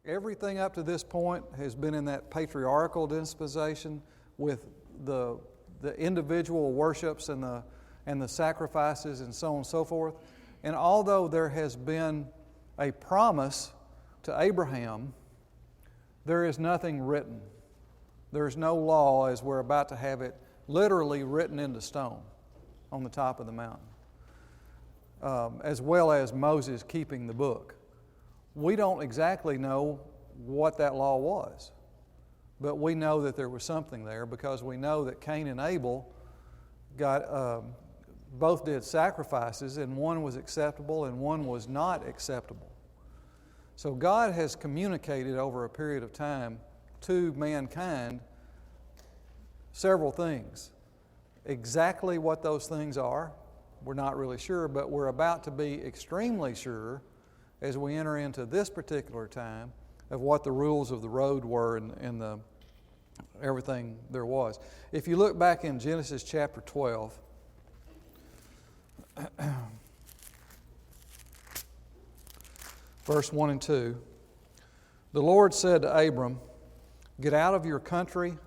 everything up to this point has been in that patriarchal dispensation with the individual worships and the sacrifices and so on and so forth. And although there has been a promise to Abraham, there is nothing written. There is no law as we're about to have it literally written into stone on the top of the mountain, as well as Moses keeping the book. We don't exactly know what that law was, but we know that there was something there because we know that Cain and Abel both did sacrifices, and one was acceptable and one was not acceptable. So God has communicated over a period of time to mankind several things. Exactly what those things are, we're not really sure, but we're about to be extremely sure as we enter into this particular time of what the rules of the road were and the everything there was. If you look back in Genesis chapter 12, verse 1 and 2, the Lord said to Abram, "Get out of your country,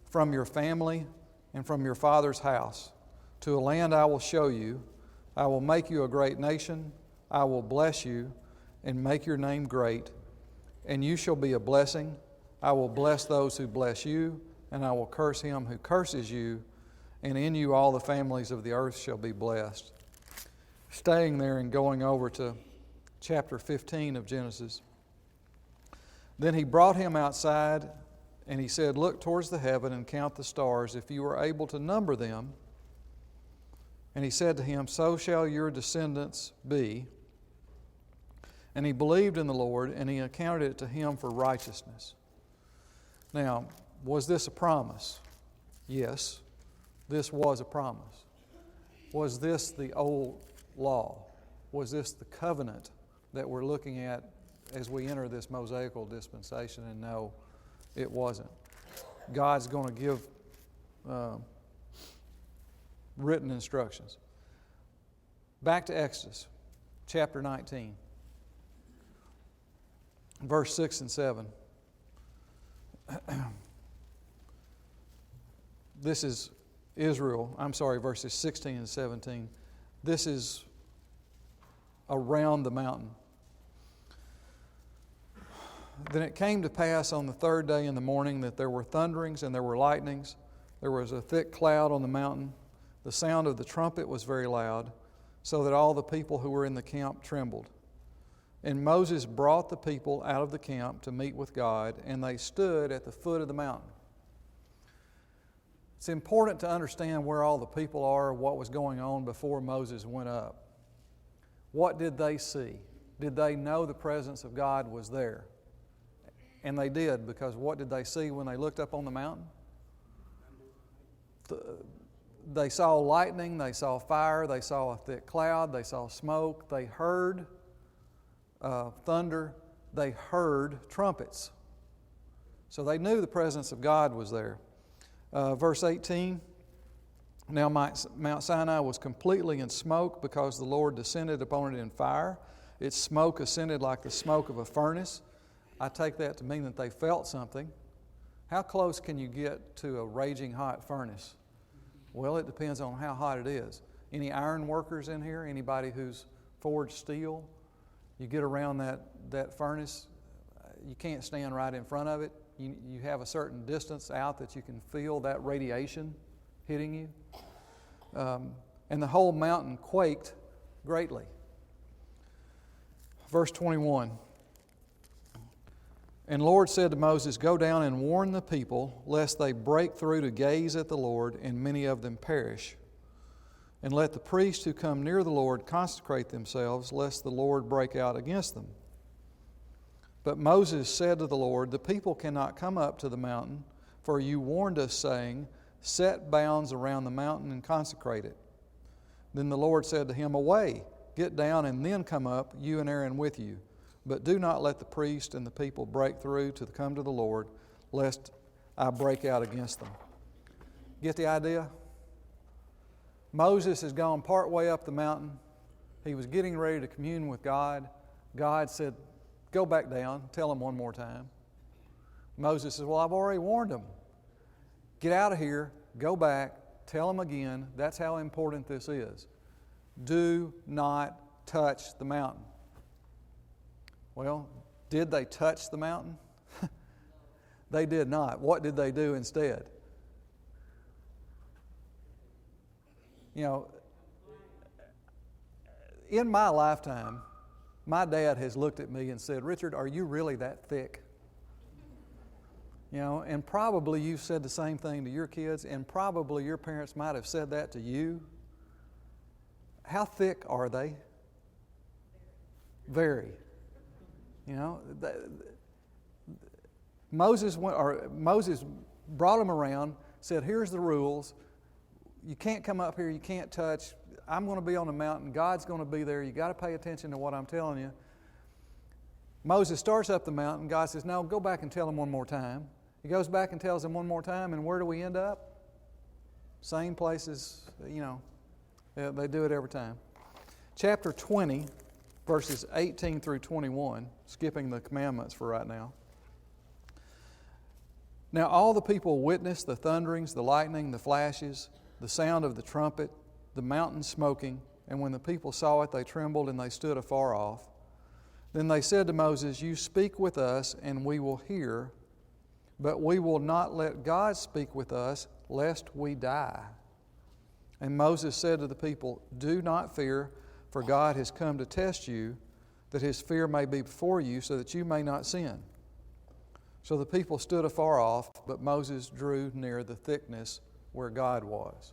from your family, and from your father's house, to a land I will show you. I will make you a great nation. I will bless you and make your name great, and you shall be a blessing. I will bless those who bless you, and I will curse him who curses you, and in you all the families of the earth shall be blessed." Staying there and going over to chapter 15 of Genesis. Then he brought him outside, and he said, "Look towards the heaven and count the stars, if you are able to number them." And he said to him, "So shall your descendants be." And he believed in the Lord, and he accounted it to him for righteousness. Now, was this a promise? Yes, this was a promise. Was this the old law? Was this the covenant that we're looking at as we enter this Mosaical dispensation? And no, it wasn't. God's going to give written instructions. Back to Exodus, chapter 19, verse 6 and 7. This is verses 16 and 17. This is around the mountain. Then it came to pass on the third day in the morning that there were thunderings and there were lightnings. There was a thick cloud on the mountain. The sound of the trumpet was very loud, so that all the people who were in the camp trembled. And Moses brought the people out of the camp to meet with God, and they stood at the foot of the mountain. It's important to understand where all the people are, what was going on before Moses went up. What did they see? Did they know the presence of God was there? And they did, because what did they see when they looked up on the mountain? They saw lightning, they saw fire, they saw a thick cloud, they saw smoke, they heard thunder, they heard trumpets. So they knew the presence of God was there. Verse 18, now Mount Sinai was completely in smoke because the Lord descended upon it in fire. Its smoke ascended like the smoke of a furnace. I take that to mean that they felt something. How close can you get to a raging hot furnace? Well, it depends on how hot it is. Any iron workers in here? Anybody who's forged steel? You get around that furnace, you can't stand right in front of it. You have a certain distance out that you can feel that radiation hitting you. And the whole mountain quaked greatly. Verse 21. And the Lord said to Moses, "Go down and warn the people, lest they break through to gaze at the Lord, and many of them perish. And let the priests who come near the Lord consecrate themselves, lest the Lord break out against them." But Moses said to the Lord, "The people cannot come up to the mountain, for you warned us, saying, 'Set bounds around the mountain and consecrate it.' Then the Lord said to him, 'Away, get down and then come up, you and Aaron with you. But do not let the priest and the people break through to come to the Lord, lest I break out against them.'" Get the idea? Moses has gone part way up the mountain. He was getting ready to commune with God. God said, Go back down, tell them one more time. Moses says, well, I've already warned them. Get out of here, go back, tell them again. That's how important this is. Do not touch the mountain. Well, did they touch the mountain? They did not. What did they do instead? You know, in my lifetime, my dad has looked at me and said, Richard, are you really that thick? You know, and probably you've said the same thing to your kids, and probably your parents might have said that to you. How thick are they? Very. You know, Moses brought them around, said, here's the rules. You can't come up here, you can't touch. I'm going to be on the mountain. God's going to be there. You got to pay attention to what I'm telling you. Moses starts up the mountain. God says, no, go back and tell him one more time. He goes back and tells him one more time, and where do we end up? Same places, you know. They do it every time. Chapter 20, verses 18 through 21, skipping the commandments for right now. Now all the people witnessed the thunderings, the lightning, the flashes, the sound of the trumpet, the mountain smoking, and when the people saw it, they trembled and they stood afar off. Then they said to Moses, you speak with us, and we will hear, but we will not let God speak with us, lest we die. And Moses said to the people, do not fear, for God has come to test you, that his fear may be before you, so that you may not sin. So the people stood afar off, but Moses drew near the thickness where God was.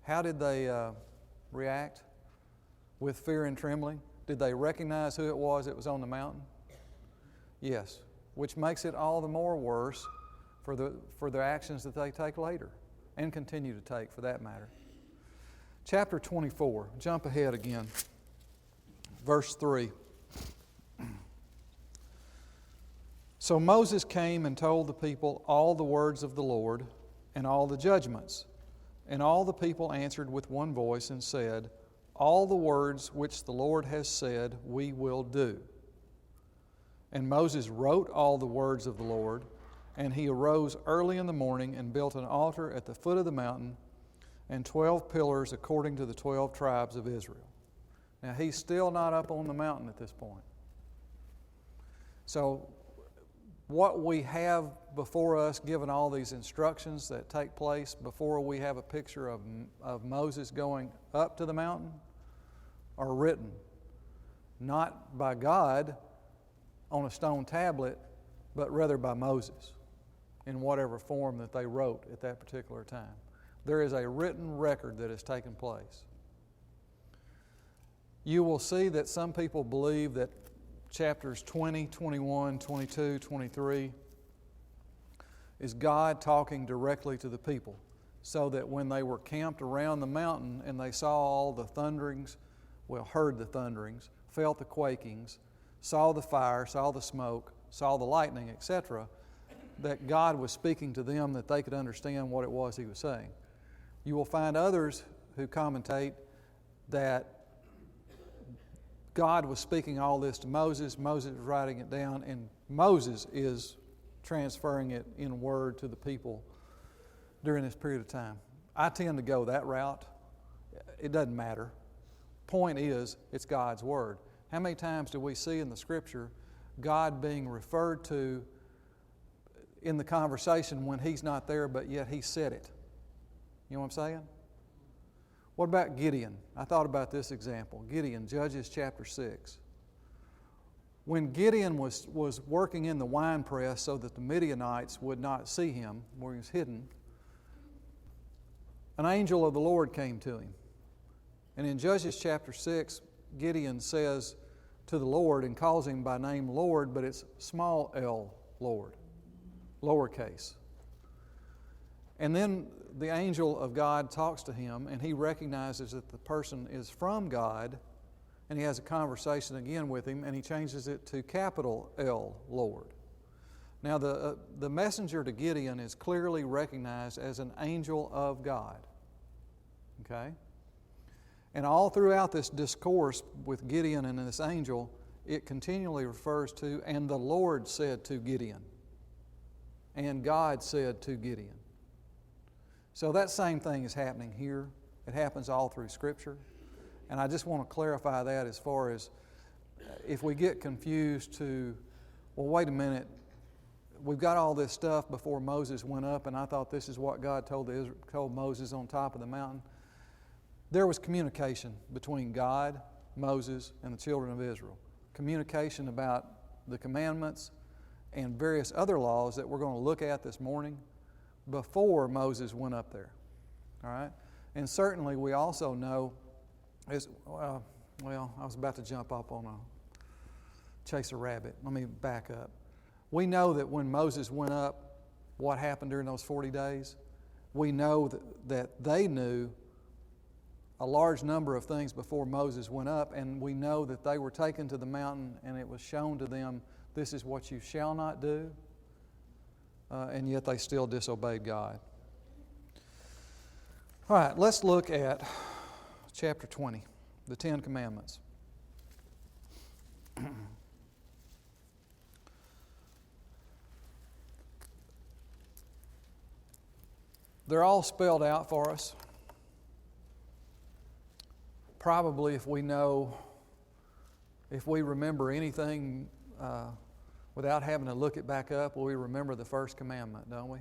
How did they react? With fear and trembling? Did they recognize who it was that was on the mountain? Yes, which makes it all the more worse for the actions that they take later and continue to take for that matter. Chapter 24, jump ahead again. Verse 3. So Moses came and told the people all the words of the Lord and all the judgments. And all the people answered with one voice and said, all the words which the Lord has said we will do. And Moses wrote all the words of the Lord, and he arose early in the morning and built an altar at the foot of the mountain and 12 pillars according to the 12 tribes of Israel. Now he's still not up on the mountain at this point. So what we have before us, given all these instructions that take place before we have a picture of Moses going up to the mountain, are written not by God on a stone tablet, but rather by Moses in whatever form that they wrote at that particular time. There is a written record that has taken place. You will see that some people believe that chapters 20, 21, 22, 23 is God talking directly to the people, so that when they were camped around the mountain and they saw all the thunderings, heard the thunderings, felt the quakings, saw the fire, saw the smoke, saw the lightning, etc., that God was speaking to them, that they could understand what it was he was saying. You will find others who commentate that God was speaking all this to Moses, Moses was writing it down, and Moses is transferring it in word to the people during this period of time. I tend to go that route. It doesn't matter. Point is, it's God's Word. How many times do we see in the Scripture God being referred to in the conversation when He's not there, but yet He said it? You know what I'm saying? What about Gideon? I thought about this example. Gideon, Judges chapter 6. When Gideon was working in the wine press so that the Midianites would not see him where he was hidden, an angel of the Lord came to him. And in Judges chapter 6, Gideon says to the Lord and calls him by name Lord, but it's small l, Lord, lowercase. And then the angel of God talks to him, and he recognizes that the person is from God, and he has a conversation again with him, and he changes it to capital L, Lord. Now the messenger to Gideon is clearly recognized as an angel of God. Okay? And all throughout this discourse with Gideon and this angel, it continually refers to, and the Lord said to Gideon, and God said to Gideon. So that same thing is happening here. It happens all through Scripture. And I just want to clarify that as far as if we get confused to, well, wait a minute, we've got all this stuff before Moses went up, and I thought this is what God told Moses on top of the mountain. There was communication between God, Moses, and the children of Israel. Communication about the commandments and various other laws that we're going to look at this morning before Moses went up there. All right? And certainly we also know, I was about to jump up on chase a rabbit. Let me back up. We know that when Moses went up, what happened during those 40 days? We know that they knew a large number of things before Moses went up, and we know that they were taken to the mountain and it was shown to them, this is what you shall not do, and yet they still disobeyed God. All right, let's look at chapter 20, the Ten Commandments. They're all spelled out for us. Probably if we remember anything without having to look it back up, we remember the first commandment, don't we?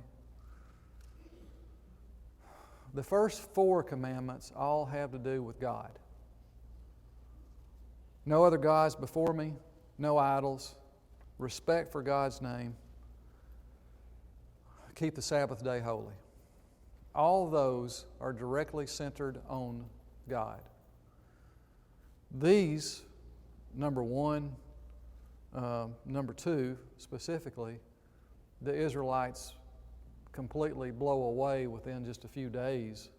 The first 4 commandments all have to do with God. No other gods before me, no idols, respect for God's name, keep the Sabbath day holy. All those are directly centered on God. These, number 1, number 2 specifically, the Israelites completely blow away within just a few days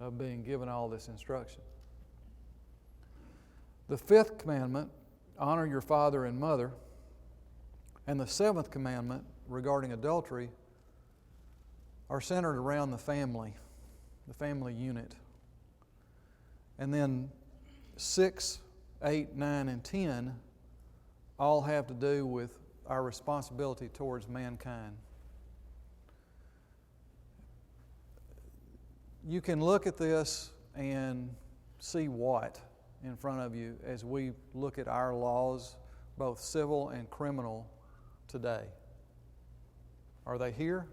of being given all this instruction. The 5th commandment, honor your father and mother, and the 7th commandment regarding adultery are centered around the family unit. And then 6, 8, 9, and 10 all have to do with our responsibility towards mankind. You can look at this and see what in front of you as we look at our laws, both civil and criminal, today. Are they here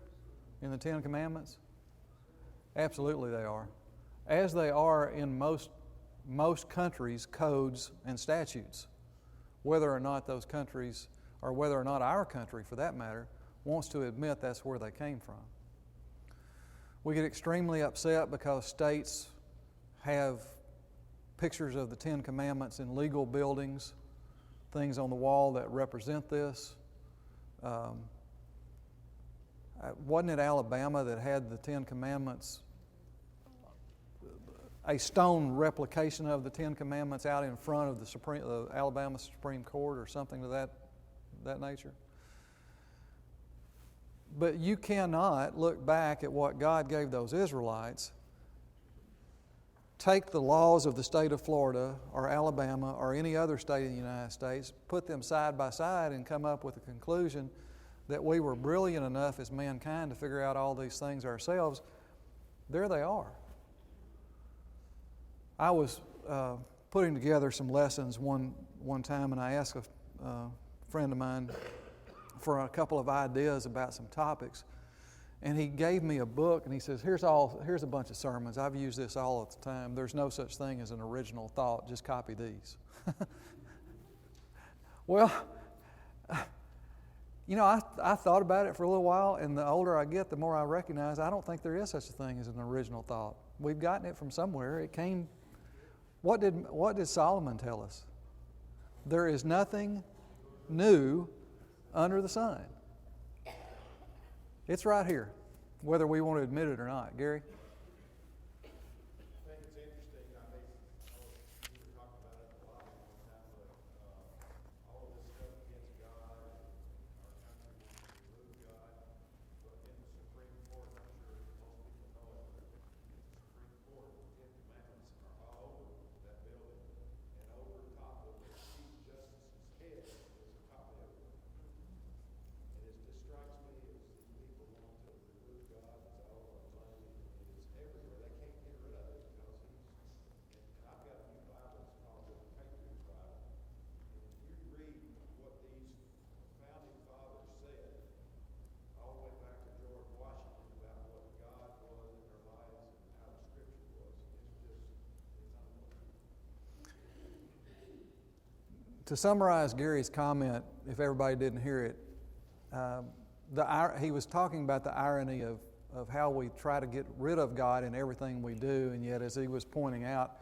in the Ten Commandments? Absolutely they are. As they are in most countries' codes and statutes, whether or not those countries, or whether or not our country for that matter, wants to admit that's where they came from. We get extremely upset because states have pictures of the Ten Commandments in legal buildings, things on the wall that represent this. Wasn't it Alabama that had the Ten Commandments, a stone replication of the Ten Commandments out in front of the Alabama Supreme Court or something of that nature? But you cannot look back at what God gave those Israelites, take the laws of the state of Florida or Alabama or any other state in the United States, put them side by side and come up with the conclusion that we were brilliant enough as mankind to figure out all these things ourselves. There they are. I was putting together some lessons one time, and I asked a friend of mine for a couple of ideas about some topics. And he gave me a book, and he says, here's a bunch of sermons. I've used this all the time. There's no such thing as an original thought. Just copy these. Well, I thought about it for a little while, and the older I get, the more I recognize I don't think there is such a thing as an original thought. We've gotten it from somewhere. It came. What did Solomon tell us? There is nothing new under the sun. It's right here, whether we want to admit it or not. Gary? I think it's interesting. I think we were talking about it a lot one time, but all of this stuff against God, our country wants to remove God. But in the Supreme Court, I'm sure most people know it, but in the Supreme Court, the Ten Commandments are all over that building. And over top of the Chief Justice's To summarize Gary's comment, if everybody didn't hear it, he was talking about the irony of how we try to get rid of God in everything we do, and yet as he was pointing out,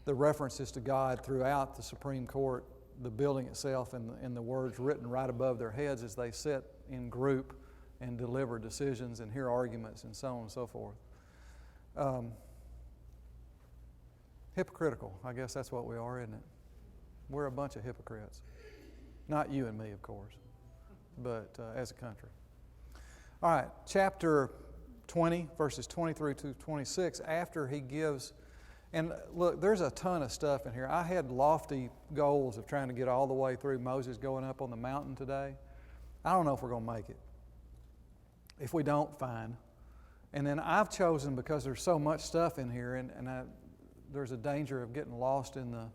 the references to God throughout the Supreme Court, the building itself, and the words written right above their heads as they sit in group and deliver decisions and hear arguments and so on and so forth. Hypocritical, I guess that's what we are, isn't it? We're a bunch of hypocrites. Not you and me, of course, but as a country. All right, chapter 20, verses 23 to 26, after he gives, and look, there's a ton of stuff in here. I had lofty goals of trying to get all the way through Moses going up on the mountain today. I don't know if we're going to make it. If we don't, fine. And then I've chosen, because there's so much stuff in here, and there's a danger of getting lost in the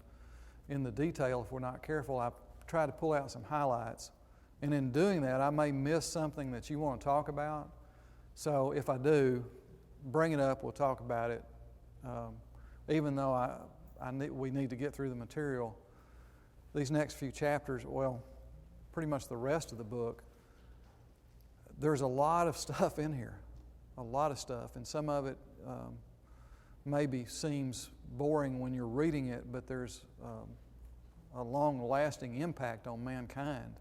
detail if we're not careful. I try to pull out some highlights. And in doing that, I may miss something that you want to talk about. So if I do, bring it up. We'll talk about it. Even though we need to get through the material, these next few chapters, well, pretty much the rest of the book, there's a lot of stuff in here, a lot of stuff. And some of it maybe seems boring when you're reading it, but there's a long-lasting impact on mankind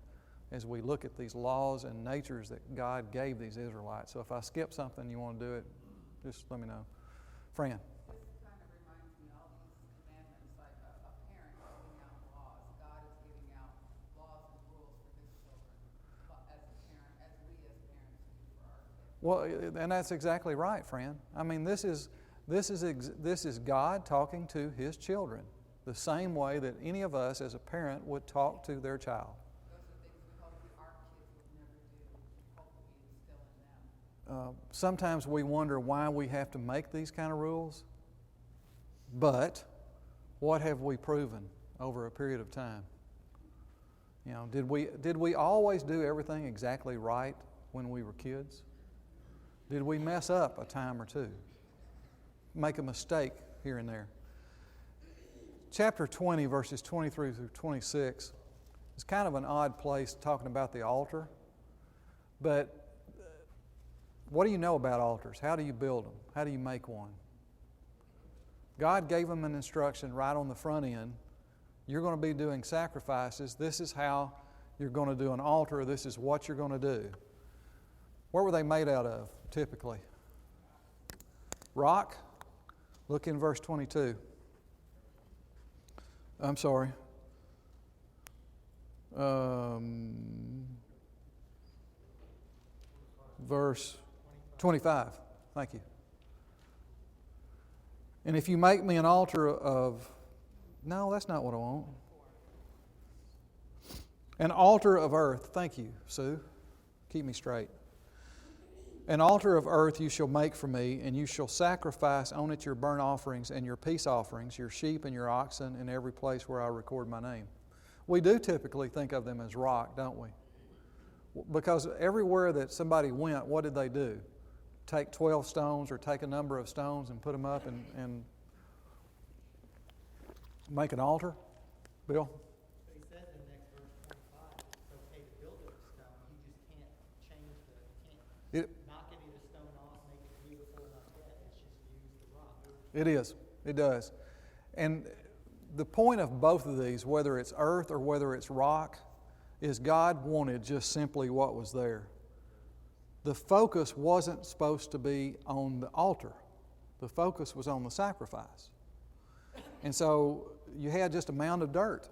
as we look at these laws and natures that God gave these Israelites. So if I skip something, you want to do it, just let me know. Fran. This kind of reminds me of all these commandments, like a parent giving out laws. God is giving out laws and rules for his children, as a parent, as we as parents do for our kids. Well, and that's exactly right, Fran. I mean, this is God talking to his children the same way that any of us as a parent would talk to their child. Those are things we hope our kids would never do, hopefully instill in them. Sometimes we wonder why we have to make these kind of rules, but what have we proven over a period of time? You know, did we always do everything exactly right when we were kids? Did we mess up a time or two? Make a mistake here and there? Chapter 20, verses 23 through 26 is kind of an odd place talking about the altar, but what do you know about altars? How do you build them? How do you make one? God gave them an instruction right on the front end. You're going to be doing sacrifices. This is how you're going to do an altar. This is what you're going to do. What were they made out of, typically? Rock. Look in verse 22. I'm sorry. Verse 25. Thank you. And if you make me an altar of... No, that's not what I want. An altar of earth. Thank you, Sue. Keep me straight. An altar of earth you shall make for me, and you shall sacrifice on it your burnt offerings and your peace offerings, your sheep and your oxen, in every place where I record my name. We do typically think of them as rock, don't we? Because everywhere that somebody went, what did they do? Take 12 stones or take a number of stones and put them up and make an altar? Bill? But he says in the next verse 25, it's okay to build it with stone. You just can't change you can't knock any of the stone off, make it beautiful like that. It's just use the rock. It is. It does. And the point of both of these, whether it's earth or whether it's rock, is God wanted just simply what was there. The focus wasn't supposed to be on the altar. The focus was on the sacrifice. And so you had just a mound of dirt.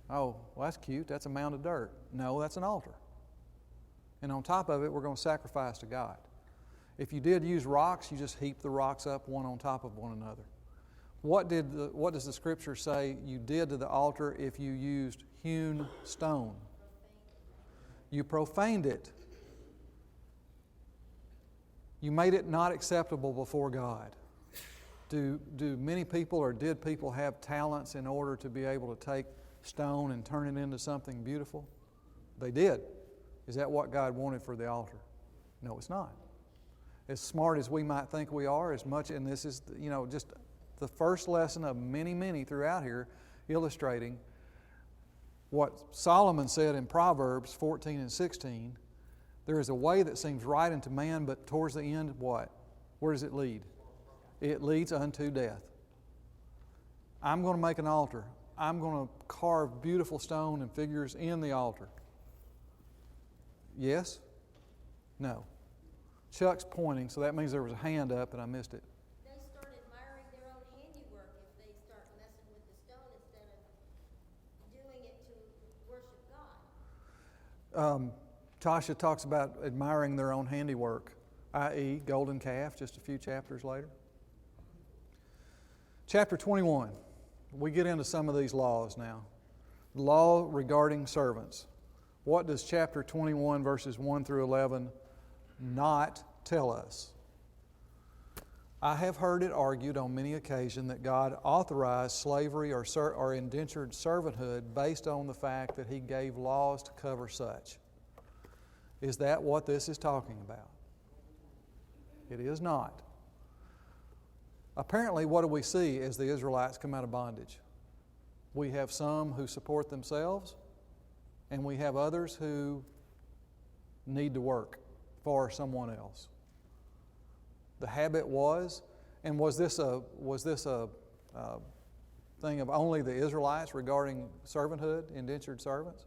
Oh, well, that's cute. That's a mound of dirt. No, that's an altar. And on top of it, we're going to sacrifice to God. If you did use rocks, you just heap the rocks up one on top of one another. What does the Scripture say you did to the altar if you used hewn stone? You profaned it. You made it not acceptable before God. Do many people or did people have talents in order to be able to take stone and turn it into something beautiful? They did. Is that what God wanted for the altar? No, it's not. As smart as we might think we are, as much, and this is, just the first lesson of many, many throughout here, illustrating what Solomon said in Proverbs 14 and 16, there is a way that seems right unto man, but towards the end, what? Where does it lead? It leads unto death. I'm going to make an altar. I'm going to carve beautiful stone and figures in the altar. Yes? No. Chuck's pointing, so that means there was a hand up and I missed it. They start admiring their own handiwork if they start messing with the stone instead of doing it to worship God. Tasha talks about admiring their own handiwork, i.e., golden calf, just a few chapters later. Chapter 21. We get into some of these laws now. The law regarding servants. What does chapter 21, verses 1 through 11, not tell us? I have heard it argued on many occasions that God authorized slavery or indentured servanthood based on the fact that He gave laws to cover such. Is that what this is talking about? It is not. Apparently, what do we see as the Israelites come out of bondage? We have some who support themselves, and we have others who need to work for someone else. The habit was, and was this a thing of only the Israelites regarding servanthood, indentured servants?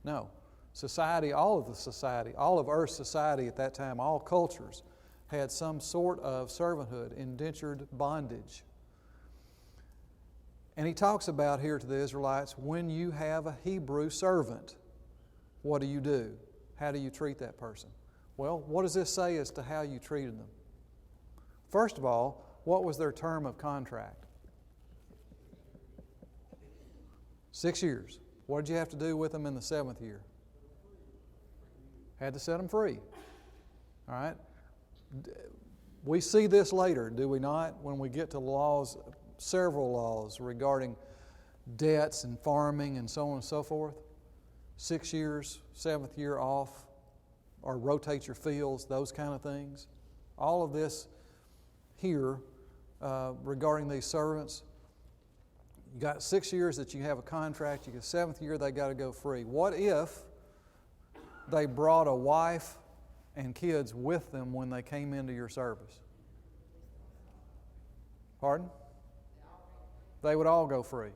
No. Society, all of Earth's society at that time, all cultures, had some sort of servanthood, indentured bondage. And he talks about here to the Israelites, when you have a Hebrew servant, what do? How do you treat that person? Well, what does this say as to how you treated them? First of all, what was their term of contract? 6 years. What did you have to do with them in the 7th year? Had to set them free. All right? We see this later, do we not? When we get to laws, several laws regarding debts and farming and so on and so forth. 6 years, 7th year off, or rotate your fields, those kind of things. All of this here regarding these servants. You got 6 years that you have a contract. You get 7th year, they got to go free. What if they brought a wife and kids with them when they came into your service? Pardon? They would all go free.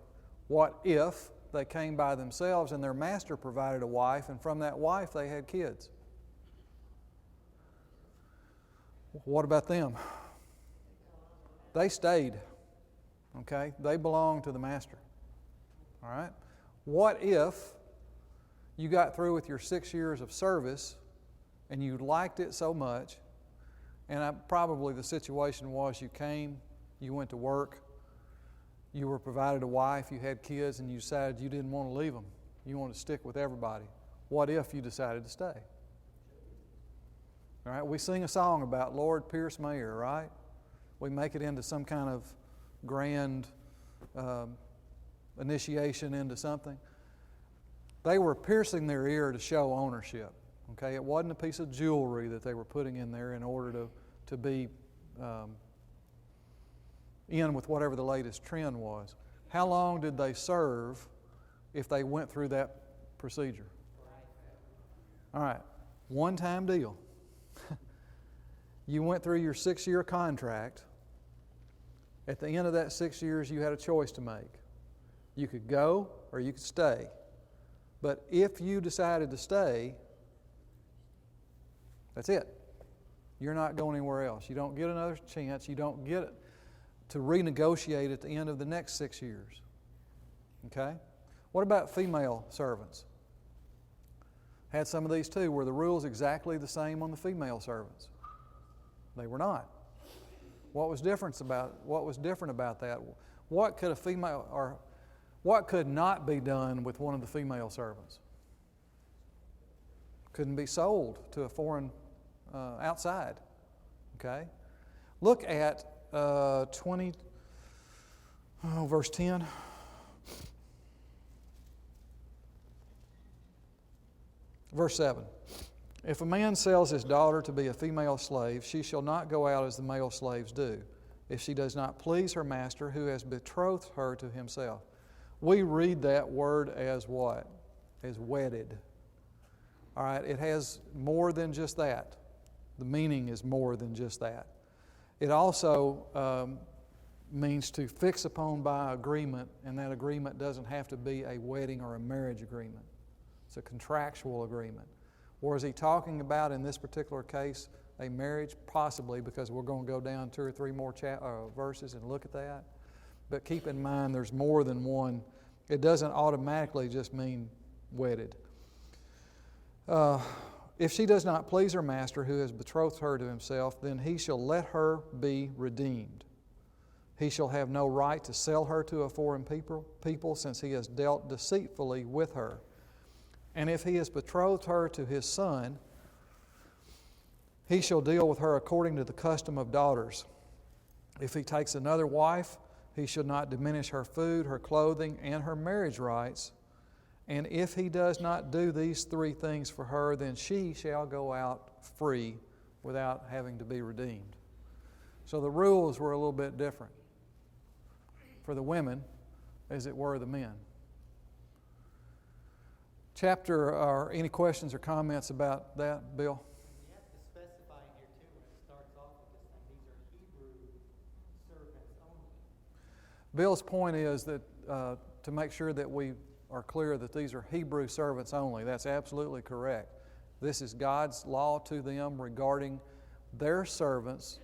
What if they came by themselves and their master provided a wife, and from that wife they had kids? What about them? They stayed. Okay? They belonged to the master. All right? What if you got through with your 6 years of service and you liked it so much, and probably the situation was you came, you went to work, you were provided a wife, you had kids, and you decided you didn't want to leave them. You wanted to stick with everybody. What if you decided to stay? All right, we sing a song about Lord Pierce Mayer, right? We make it into some kind of grand initiation into something. They were piercing their ear to show ownership. Okay, it wasn't a piece of jewelry that they were putting in there in order to be in with whatever the latest trend was. How long did they serve if they went through that procedure? All right, one-time deal. You went through your 6-year contract. At the end of that 6 years, you had a choice to make. You could go or you could stay. But if you decided to stay, that's it. You're not going anywhere else. You don't get another chance. You don't get to renegotiate at the end of the next 6 years. Okay? What about female servants? Had some of these too. Were the rules exactly the same on the female servants? They were not. What was different about that? What could a female, or what could not be done with one of the female servants? Couldn't be sold to a foreign outside. Okay? Look at verse 10. Verse 7. If a man sells his daughter to be a female slave, she shall not go out as the male slaves do, if she does not please her master who has betrothed her to himself. we read that word as what? As wedded. All right, it has more than just that. The meaning is more than just that. It also means to fix upon by agreement, and that agreement doesn't have to be a wedding or a marriage agreement. It's a contractual agreement. Or is he talking about, in this particular case, a marriage? Possibly, because we're going to go down 2 or 3 more verses and look at that. But keep in mind, there's more than one. It doesn't automatically just mean wedded. If she does not please her master who has betrothed her to himself, then he shall let her be redeemed. He shall have no right to sell her to a foreign people, since he has dealt deceitfully with her. And if he has betrothed her to his son, he shall deal with her according to the custom of daughters. If he takes another wife, he shall not diminish her food, her clothing, and her marriage rights. And if he does not do these 3 things for her, then she shall go out free without having to be redeemed. So the rules were a little bit different for the women as it were the men. Or any questions or comments about that, Bill? You have to specify in here too, when it starts off with this thing, these are Hebrew servants only. Bill's point is that to make sure that we are clear that these are Hebrew servants only. That's absolutely correct. This is God's law to them regarding their servants,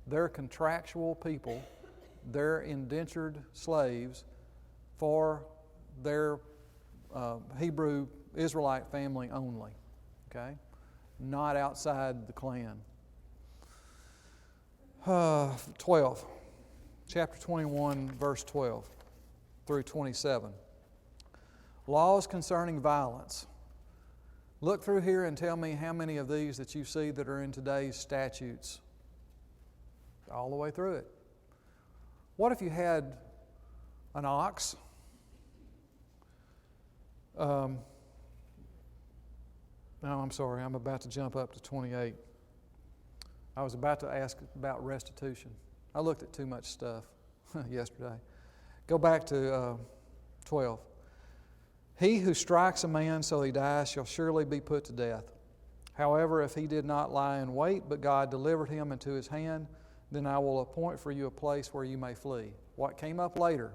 their contractual people, their indentured slaves for their Hebrew Israelite family only. Okay? Not outside the clan. 12. Chapter 21, verse 12 through 27. Laws concerning violence. Look through here and tell me how many of these that you see that are in today's statutes. All the way through it. What if you had an ox? No, I'm sorry. I'm about to jump up to 28. I was about to ask about restitution. I looked at too much stuff yesterday. Go back to 12. He who strikes a man so he dies shall surely be put to death. However, if he did not lie in wait, but God delivered him into his hand, then I will appoint for you a place where you may flee. What came up later?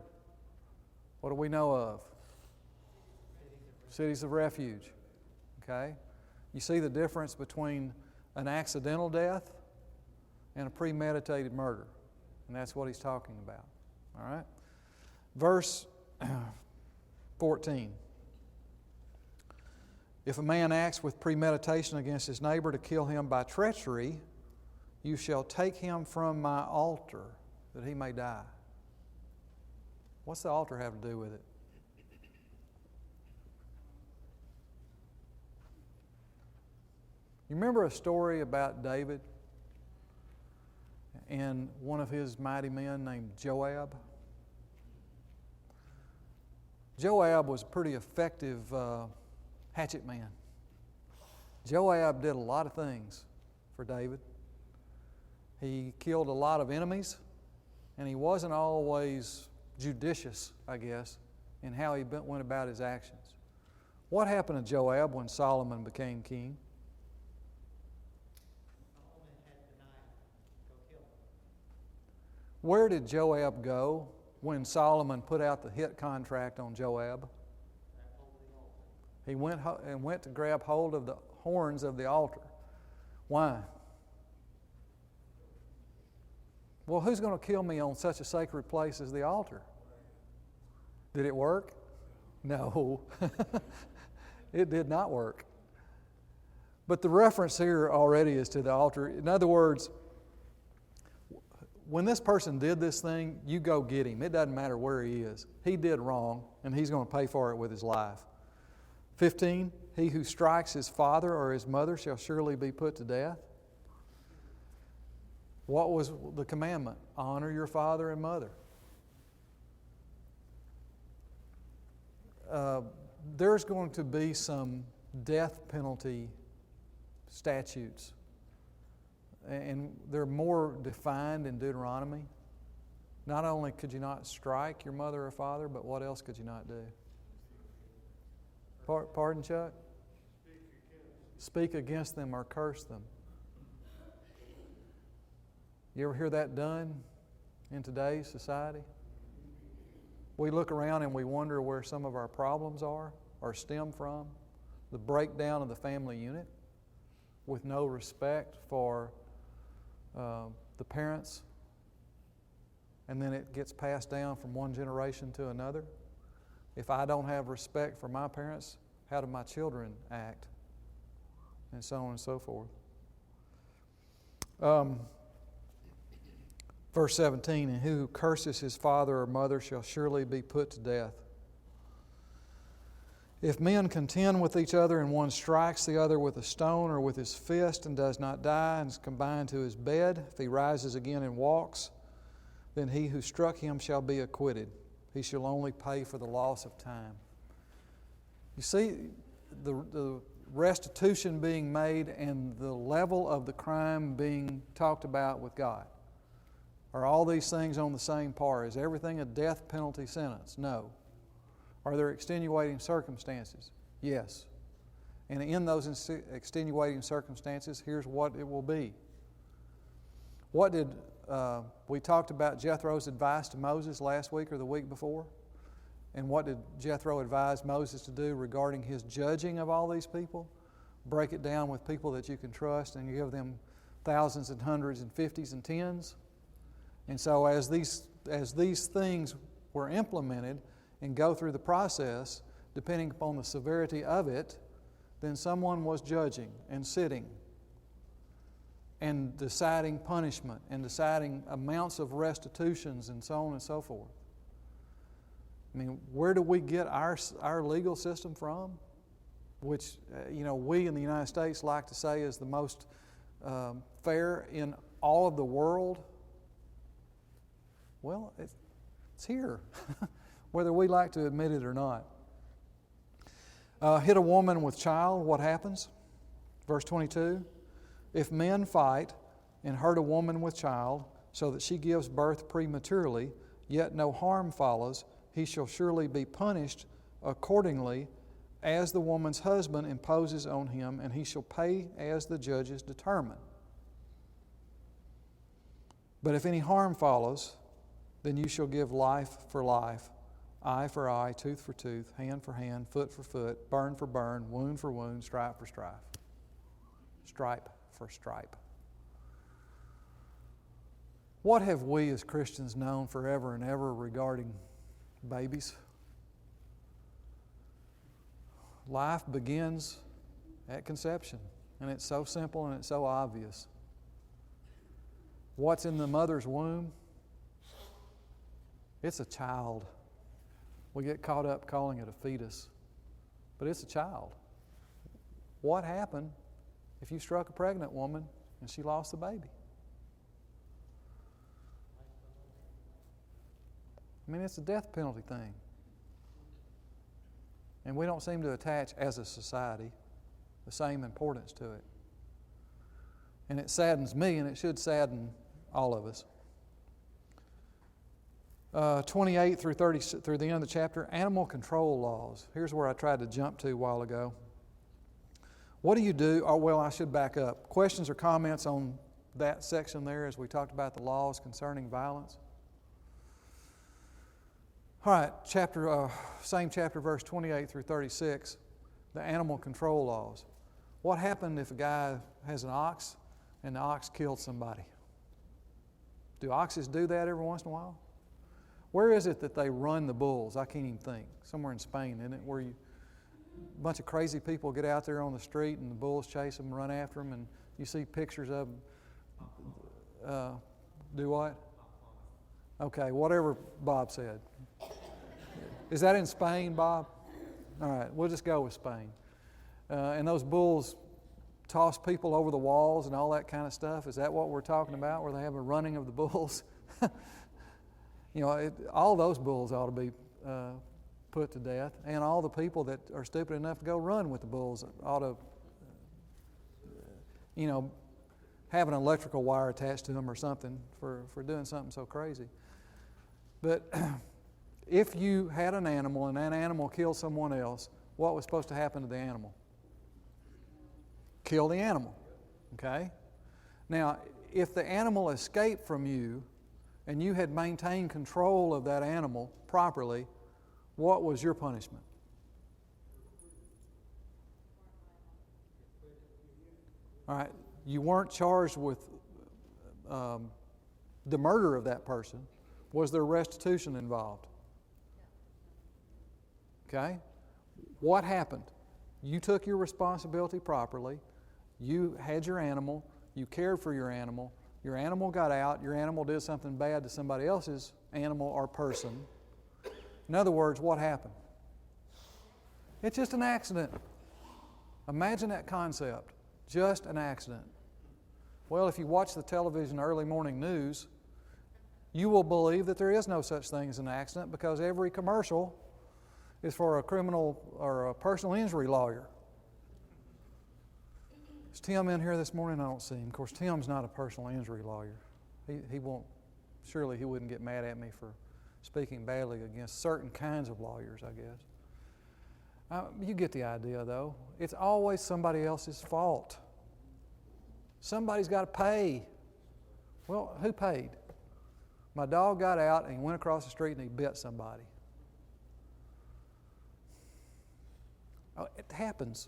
What do we know of? Cities of refuge. Okay? You see the difference between an accidental death and a premeditated murder. And that's what he's talking about. All right? Verse 14. If a man acts with premeditation against his neighbor to kill him by treachery, you shall take him from my altar that he may die. What's the altar have to do with it? You remember a story about David and one of his mighty men named Joab? Joab was a pretty effective hatchet man. Joab did a lot of things for David. He killed a lot of enemies, and he wasn't always judicious, I guess, in how he went about his actions. What happened to Joab when Solomon became king? Solomon had denied go kill him. Where did Joab go when Solomon put out the hit contract on Joab? He went to grab hold of the horns of the altar. Why? Well, who's going to kill me on such a sacred place as the altar? Did it work? No. It did not work. But the reference here already is to the altar. In other words, when this person did this thing, you go get him. It doesn't matter where he is. He did wrong, and he's going to pay for it with his life. 15, he who strikes his father or his mother shall surely be put to death. What was the commandment? Honor your father and mother. There's going to be some death penalty statutes, and they're more defined in Deuteronomy. Not only could you not strike your mother or father, but what else could you not do? Pardon, Chuck? Speak against them or curse them. You ever hear that done in today's society? We look around and we wonder where some of our problems are or stem from. The breakdown of the family unit with no respect for the parents, and then it gets passed down from one generation to another. If I don't have respect for my parents, how do my children act? And so on and so forth. Verse 17, and who curses his father or mother shall surely be put to death. If men contend with each other and one strikes the other with a stone or with his fist and does not die and is confined to his bed, if he rises again and walks, then he who struck him shall be acquitted. He shall only pay for the loss of time. You see, the restitution being made and the level of the crime being talked about with God. Are all these things on the same par? Is everything a death penalty sentence? No. Are there extenuating circumstances? Yes. And in those extenuating circumstances, here's what it will be. What did we talked about Jethro's advice to Moses last week or the week before? And what did Jethro advise Moses to do regarding his judging of all these people? Break it down with people that you can trust and give them thousands and hundreds and fifties and tens. And so as these things were implemented and go through the process, depending upon the severity of it, then someone was judging and sitting and deciding punishment and deciding amounts of restitutions and so on and so forth. I mean, where do we get our legal system from? Which, we in the United States like to say is the most fair in all of the world. Well, it's here, whether we like to admit it or not. Hit a woman with child, what happens? Verse 22, if men fight and hurt a woman with child so that she gives birth prematurely, yet no harm follows, he shall surely be punished accordingly as the woman's husband imposes on him, and he shall pay as the judges determine. But if any harm follows, then you shall give life for life, eye for eye, tooth for tooth, hand for hand, foot for foot, burn for burn, wound for wound, stripe for stripe. Stripe for stripe. What have we as Christians known forever and ever regarding babies? Life begins at conception, and it's so simple and it's so obvious. What's in the mother's womb? It's a child. We get caught up calling it a fetus, but it's a child. What happened if you struck a pregnant woman and she lost the baby? I mean, it's a death penalty thing. And we don't seem to attach, as a society, the same importance to it. And it saddens me, and it should sadden all of us. 28 through 30, through the end of the chapter, animal control laws. Here's where I tried to jump to a while ago. What do you do? Oh, well, I should back up. Questions or comments on that section there as we talked about the laws concerning violence? All right, same chapter, verse 28 through 36, the animal control laws. What happened if a guy has an ox and the ox killed somebody? Do oxes do that every once in a while? Where is it that they run the bulls? I can't even think. Somewhere in Spain, isn't it? Where a bunch of crazy people get out there on the street and the bulls chase them and run after them, and you see pictures of them. Do what? Okay, whatever Bob said. Is that in Spain, Bob? All right, we'll just go with Spain. And those bulls toss people over the walls and all that kind of stuff. Is that what we're talking about, where they have a running of the bulls? All those bulls ought to be put to death, and all the people that are stupid enough to go run with the bulls ought to, have an electrical wire attached to them or something for doing something so crazy. But if you had an animal and that animal killed someone else, what was supposed to happen to the animal? Kill the animal. Okay? Now, if the animal escaped from you and you had maintained control of that animal properly, what was your punishment? All right, you weren't charged with the murder of that person. Was there restitution involved? Okay? What happened? You took your responsibility properly. You had your animal. You cared for your animal. Your animal got out. Your animal did something bad to somebody else's animal or person. In other words, what happened? It's just an accident. Imagine that concept. Just an accident. Well, if you watch the television early morning news, you will believe that there is no such thing as an accident because every commercial is for a criminal or a personal injury lawyer. Is Tim in here this morning? I don't see him. Of course, Tim's not a personal injury lawyer. He won't, surely he wouldn't get mad at me for speaking badly against certain kinds of lawyers, I guess. You get the idea, though. It's always somebody else's fault. Somebody's got to pay. Well, who paid? My dog got out and he went across the street and he bit somebody. Oh, it happens.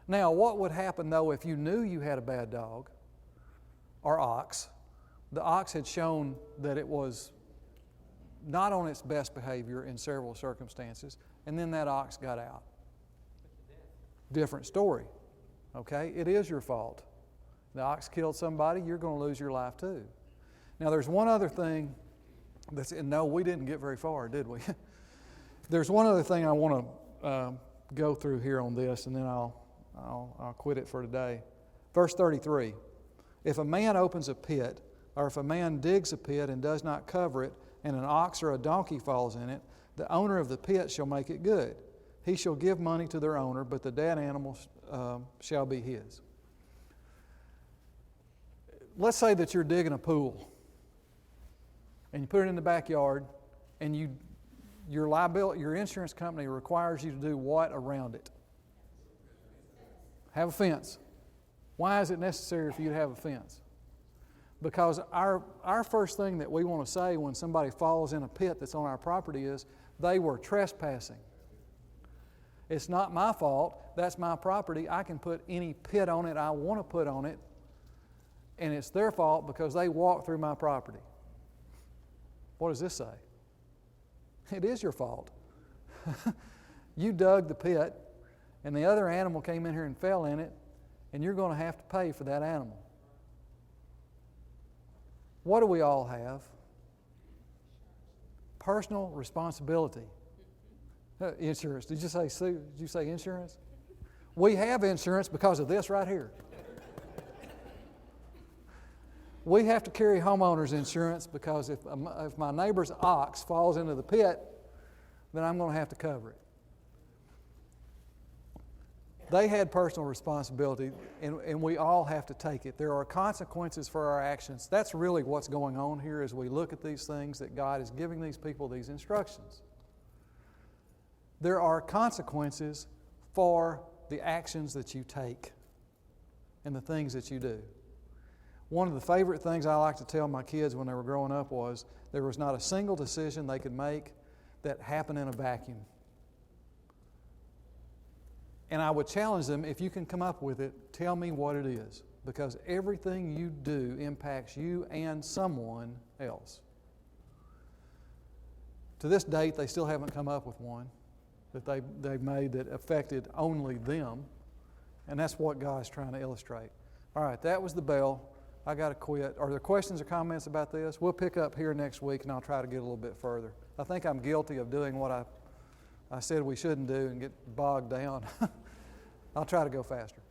Now, what would happen, though, if you knew you had a bad dog or ox? The ox had shown that it was not on its best behavior in several circumstances, and then that ox got out. Different story. Okay? It is your fault. The ox killed somebody, you're going to lose your life too. Now, there's one other thing that's, and no, we didn't get very far, did we? There's one other thing I want to go through here on this, and then I'll quit it for today. Verse 33. If a man opens a pit, or if a man digs a pit and does not cover it, and an ox or a donkey falls in it, the owner of the pit shall make it good. He shall give money to their owner, but the dead animal shall be his. Let's say that you're digging a pool, and you put it in the backyard, and your insurance company requires you to do what around it? Have a fence. Why is it necessary for you to have a fence? Because our first thing that we want to say when somebody falls in a pit that's on our property is, they were trespassing. It's not my fault. That's my property. I can put any pit on it I want to put on it, and it's their fault because they walked through my property. What does this say? It is your fault. You dug the pit, and the other animal came in here and fell in it, and you're going to have to pay for that animal. What do we all have? Personal responsibility. Insurance. Did you say insurance? We have insurance because of this right here. We have to carry homeowners insurance because if my neighbor's ox falls into the pit, then I'm going to have to cover it. They had personal responsibility, and we all have to take it. There are consequences for our actions. That's really what's going on here as we look at these things, that God is giving these people these instructions. There are consequences for the actions that you take and the things that you do. One of the favorite things I like to tell my kids when they were growing up was there was not a single decision they could make that happened in a vacuum. And I would challenge them, if you can come up with it, tell me what it is. Because everything you do impacts you and someone else. To this date, they still haven't come up with one that they've made that affected only them. And that's what God's trying to illustrate. All right, that was the bell. I got to quit. Are there questions or comments about this? We'll pick up here next week, and I'll try to get a little bit further. I think I'm guilty of doing what I said we shouldn't do and get bogged down. I'll try to go faster.